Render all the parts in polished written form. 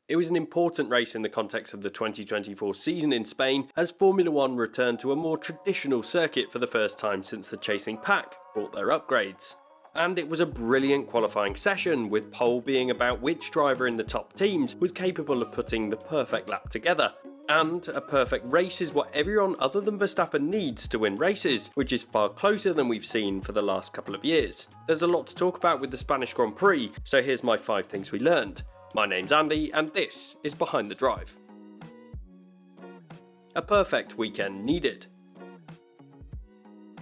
It was an important race in the context of the 2024 season in Spain, as Formula 1 returned to a more traditional circuit for the first time since the chasing pack brought their upgrades. And it was a brilliant qualifying session, with pole being about which driver in the top teams was capable of putting the perfect lap together. And a perfect race is what everyone other than Verstappen needs to win races, which is far closer than we've seen for the last couple of years. There's a lot to talk about with the Spanish Grand Prix, so here's my 5 things we learned. My name's Andy, and this is Behind the Drive. A perfect weekend needed.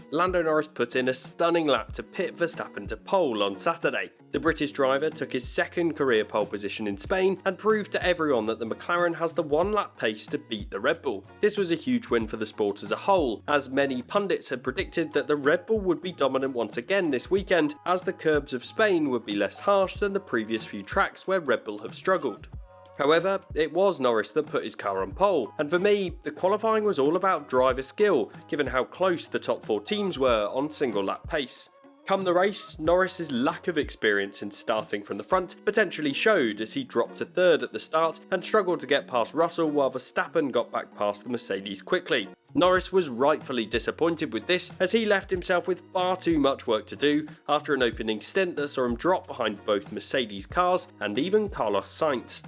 Lando Norris put in a stunning lap to pit Verstappen to pole on Saturday. The British driver took his second career pole position in Spain and proved to everyone that the McLaren has the one-lap pace to beat the Red Bull. This was a huge win for the sport as a whole, as many pundits had predicted that the Red Bull would be dominant once again this weekend, as the curbs of Spain would be less harsh than the previous few tracks where Red Bull have struggled. However, it was Norris that put his car on pole, and for me, the qualifying was all about driver skill, given how close the top 4 teams were on single lap pace. Come the race, Norris's lack of experience in starting from the front potentially showed, as he dropped to 3rd at the start and struggled to get past Russell, while Verstappen got back past the Mercedes quickly. Norris was rightfully disappointed with this, as he left himself with far too much work to do after an opening stint that saw him drop behind both Mercedes cars and even Carlos Sainz.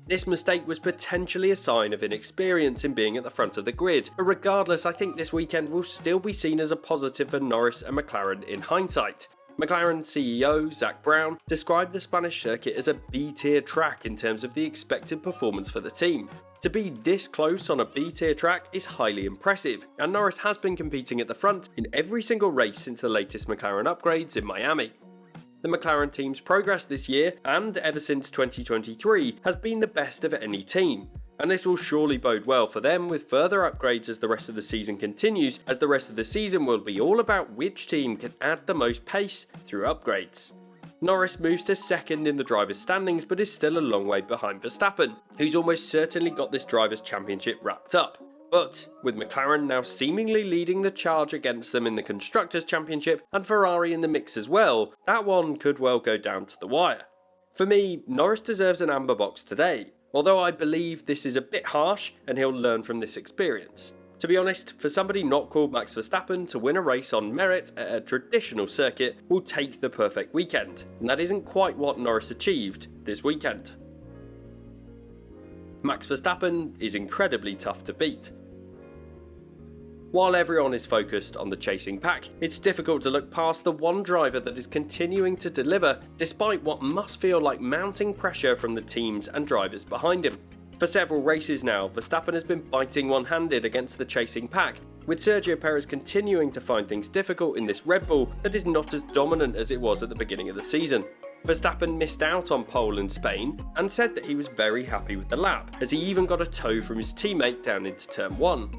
This mistake was potentially a sign of inexperience in being at the front of the grid, but regardless, I think this weekend will still be seen as a positive for Norris and McLaren in hindsight. McLaren CEO Zak Brown described the Spanish circuit as a B-tier track in terms of the expected performance for the team. To be this close on a B-tier track is highly impressive, and Norris has been competing at the front in every single race since the latest McLaren upgrades in Miami. The McLaren team's progress this year, and ever since 2023, has been the best of any team. And this will surely bode well for them with further upgrades as the rest of the season continues, as the rest of the season will be all about which team can add the most pace through upgrades. Norris moves to 2nd in the drivers' standings, but is still a long way behind Verstappen, who's almost certainly got this drivers' championship wrapped up. But with McLaren now seemingly leading the charge against them in the Constructors' Championship and Ferrari in the mix as well, that one could well go down to the wire. For me, Norris deserves an amber box today, although I believe this is a bit harsh and he'll learn from this experience. To be honest, for somebody not called Max Verstappen to win a race on merit at a traditional circuit will take the perfect weekend, and that isn't quite what Norris achieved this weekend. Max Verstappen is incredibly tough to beat. While everyone is focused on the chasing pack, it's difficult to look past the one driver that is continuing to deliver despite what must feel like mounting pressure from the teams and drivers behind him. For several races now, Verstappen has been biting one-handed against the chasing pack, with Sergio Perez continuing to find things difficult in this Red Bull that is not as dominant as it was at the beginning of the season. Verstappen missed out on pole in Spain and said that he was very happy with the lap, as he even got a tow from his teammate down into turn 1.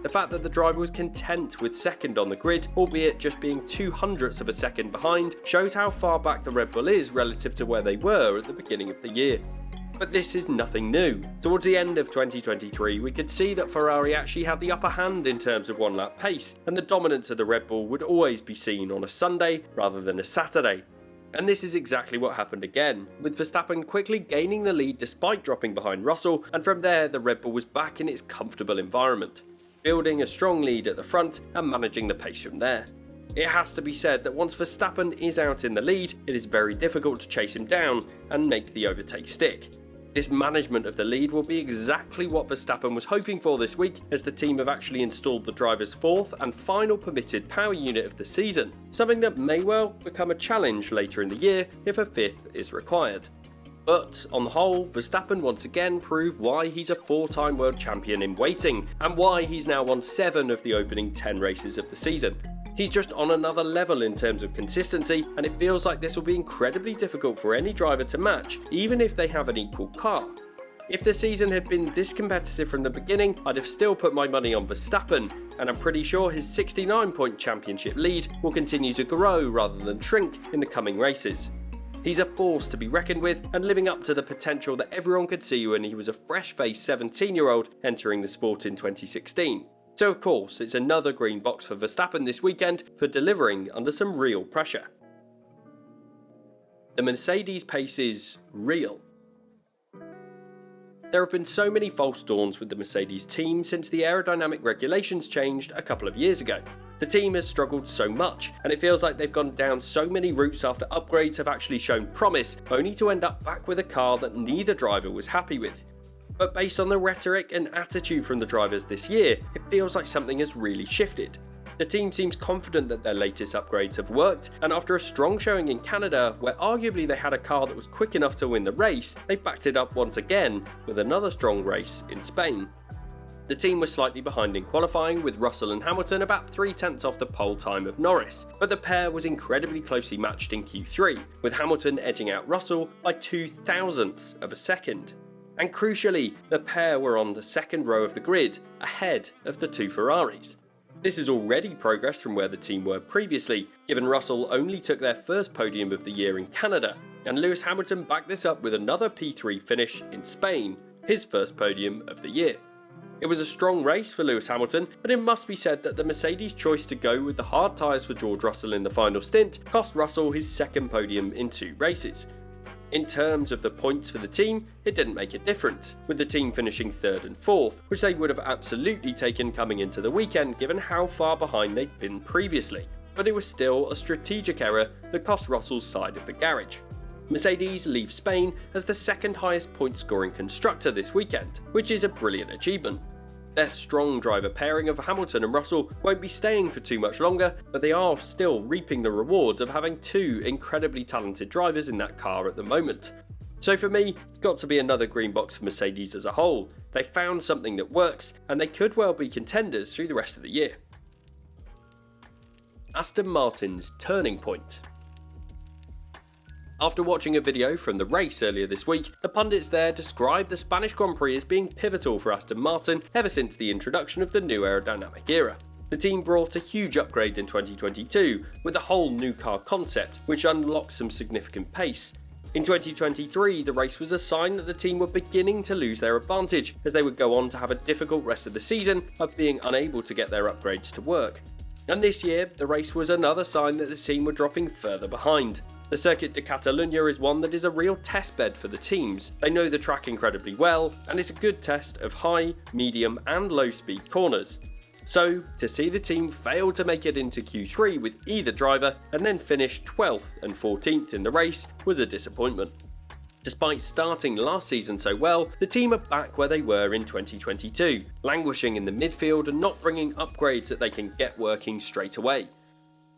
The fact that the driver was content with 2nd on the grid, albeit just being 0.02 of a second behind, shows how far back the Red Bull is relative to where they were at the beginning of the year. But this is nothing new. Towards the end of 2023, we could see that Ferrari actually had the upper hand in terms of one-lap pace, and the dominance of the Red Bull would always be seen on a Sunday rather than a Saturday. And this is exactly what happened again, with Verstappen quickly gaining the lead despite dropping behind Russell, and from there the Red Bull was back in its comfortable environment, building a strong lead at the front and managing the pace from there. It has to be said that once Verstappen is out in the lead, it is very difficult to chase him down and make the overtake stick. This management of the lead will be exactly what Verstappen was hoping for this week, as the team have actually installed the driver's 4th and final permitted power unit of the season, something that may well become a challenge later in the year if a 5th is required. But on the whole, Verstappen once again proved why he's a 4-time world champion in waiting, and why he's now won 7 of the opening 10 races of the season. He's just on another level in terms of consistency, and it feels like this will be incredibly difficult for any driver to match, even if they have an equal car. If the season had been this competitive from the beginning, I'd have still put my money on Verstappen, and I'm pretty sure his 69-point championship lead will continue to grow rather than shrink in the coming races. He's a force to be reckoned with, and living up to the potential that everyone could see when he was a fresh-faced 17-year-old entering the sport in 2016. So of course, it's another green box for Verstappen this weekend for delivering under some real pressure. The Mercedes pace is real. There have been so many false dawns with the Mercedes team since the aerodynamic regulations changed a couple of years ago. The team has struggled so much, and it feels like they've gone down so many routes after upgrades have actually shown promise, only to end up back with a car that neither driver was happy with. But based on the rhetoric and attitude from the drivers this year, it feels like something has really shifted. The team seems confident that their latest upgrades have worked, and after a strong showing in Canada, where arguably they had a car that was quick enough to win the race, they backed it up once again with another strong race in Spain. The team was slightly behind in qualifying, with Russell and Hamilton about 3/10 off the pole time of Norris, but the pair was incredibly closely matched in Q3, with Hamilton edging out Russell by 0.02 of a second. And crucially, the pair were on the second row of the grid, ahead of the two Ferraris. This is already progress from where the team were previously, given Russell only took their first podium of the year in Canada, and Lewis Hamilton backed this up with another P3 finish in Spain, his first podium of the year. It was a strong race for Lewis Hamilton, but it must be said that the Mercedes' choice to go with the hard tyres for George Russell in the final stint cost Russell his second podium in 2 races. In terms of the points for the team, it didn't make a difference, with the team finishing 3rd and 4th, which they would have absolutely taken coming into the weekend given how far behind they'd been previously. But it was still a strategic error that cost Russell's side of the garage. Mercedes leave Spain as the second highest point scoring constructor this weekend, which is a brilliant achievement. Their strong driver pairing of Hamilton and Russell won't be staying for too much longer, but they are still reaping the rewards of having 2 incredibly talented drivers in that car at the moment. So for me, it's got to be another green box for Mercedes as a whole. They found something that works, and they could well be contenders through the rest of the year. Aston Martin's turning point. After watching a video from the race earlier this week, the pundits there described the Spanish Grand Prix as being pivotal for Aston Martin ever since the introduction of the new aerodynamic era. The team brought a huge upgrade in 2022 with a whole new car concept, which unlocked some significant pace. In 2023, the race was a sign that the team were beginning to lose their advantage, as they would go on to have a difficult rest of the season of being unable to get their upgrades to work. And this year, the race was another sign that the team were dropping further behind. The Circuit de Catalunya is one that is a real testbed for the teams. They know the track incredibly well, and it's a good test of high, medium and low speed corners. So, to see the team fail to make it into Q3 with either driver and then finish 12th and 14th in the race was a disappointment. Despite starting last season so well, the team are back where they were in 2022, languishing in the midfield and not bringing upgrades that they can get working straight away.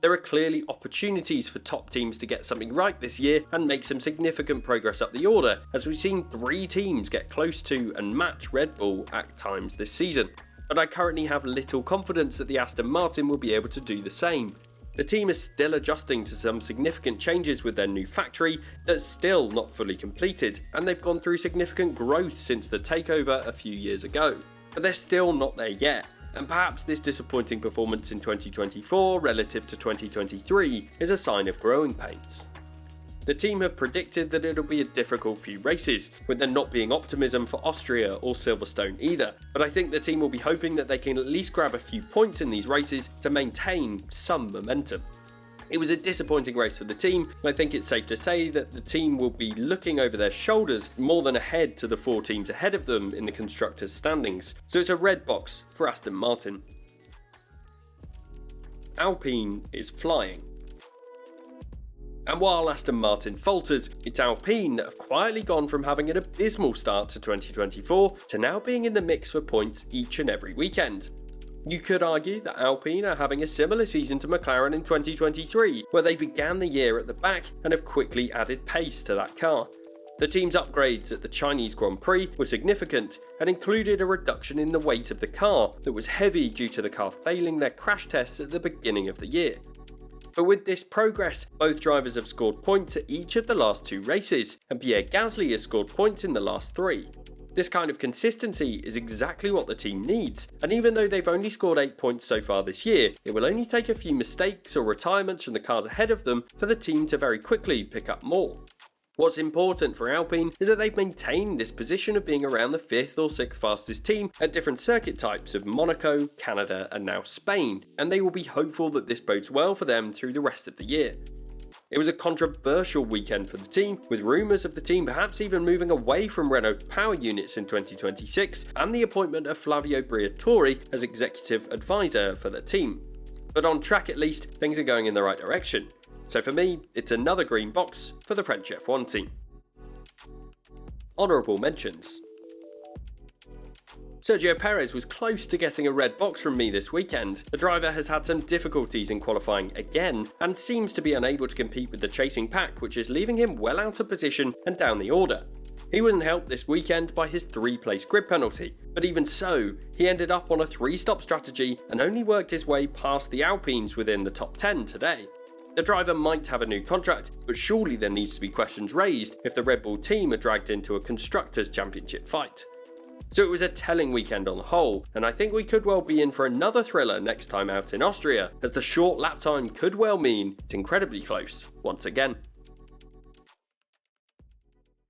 There are clearly opportunities for top teams to get something right this year and make some significant progress up the order, as we've seen 3 teams get close to and match Red Bull at times this season. But I currently have little confidence that the Aston Martin will be able to do the same. The team is still adjusting to some significant changes with their new factory that's still not fully completed, and they've gone through significant growth since the takeover a few years ago. But they're still not there yet. And perhaps this disappointing performance in 2024 relative to 2023 is a sign of growing pains. The team have predicted that it'll be a difficult few races, with there not being optimism for Austria or Silverstone either, but I think the team will be hoping that they can at least grab a few points in these races to maintain some momentum. It was a disappointing race for the team, and I think it's safe to say that the team will be looking over their shoulders more than ahead to the 4 teams ahead of them in the constructors' standings, so it's a red box for Aston Martin. Alpine is flying. And while Aston Martin falters, it's Alpine that have quietly gone from having an abysmal start to 2024 to now being in the mix for points each and every weekend. You could argue that Alpine are having a similar season to McLaren in 2023, where they began the year at the back and have quickly added pace to that car. The team's upgrades at the Chinese Grand Prix were significant and included a reduction in the weight of the car that was heavy due to the car failing their crash tests at the beginning of the year. But with this progress, both drivers have scored points at each of the last 2 races, and Pierre Gasly has scored points in the last 3. This kind of consistency is exactly what the team needs, and even though they've only scored 8 points so far this year, it will only take a few mistakes or retirements from the cars ahead of them for the team to very quickly pick up more. What's important for Alpine is that they've maintained this position of being around the 5th or 6th fastest team at different circuit types of Monaco, Canada and now Spain, and they will be hopeful that this bodes well for them through the rest of the year. It was a controversial weekend for the team, with rumours of the team perhaps even moving away from Renault's power units in 2026 and the appointment of Flavio Briatore as executive advisor for the team. But on track at least, things are going in the right direction. So for me, it's another green box for the French F1 team. Honourable mentions. Sergio Perez was close to getting a red box from me this weekend. The driver has had some difficulties in qualifying again and seems to be unable to compete with the chasing pack, which is leaving him well out of position and down the order. He wasn't helped this weekend by his 3-place grid penalty, but even so, he ended up on a 3-stop strategy and only worked his way past the Alpines within the top 10 today. The driver might have a new contract, but surely there needs to be questions raised if the Red Bull team are dragged into a Constructors' Championship fight. So it was a telling weekend on the whole, and I think we could well be in for another thriller next time out in Austria, as the short lap time could well mean it's incredibly close once again.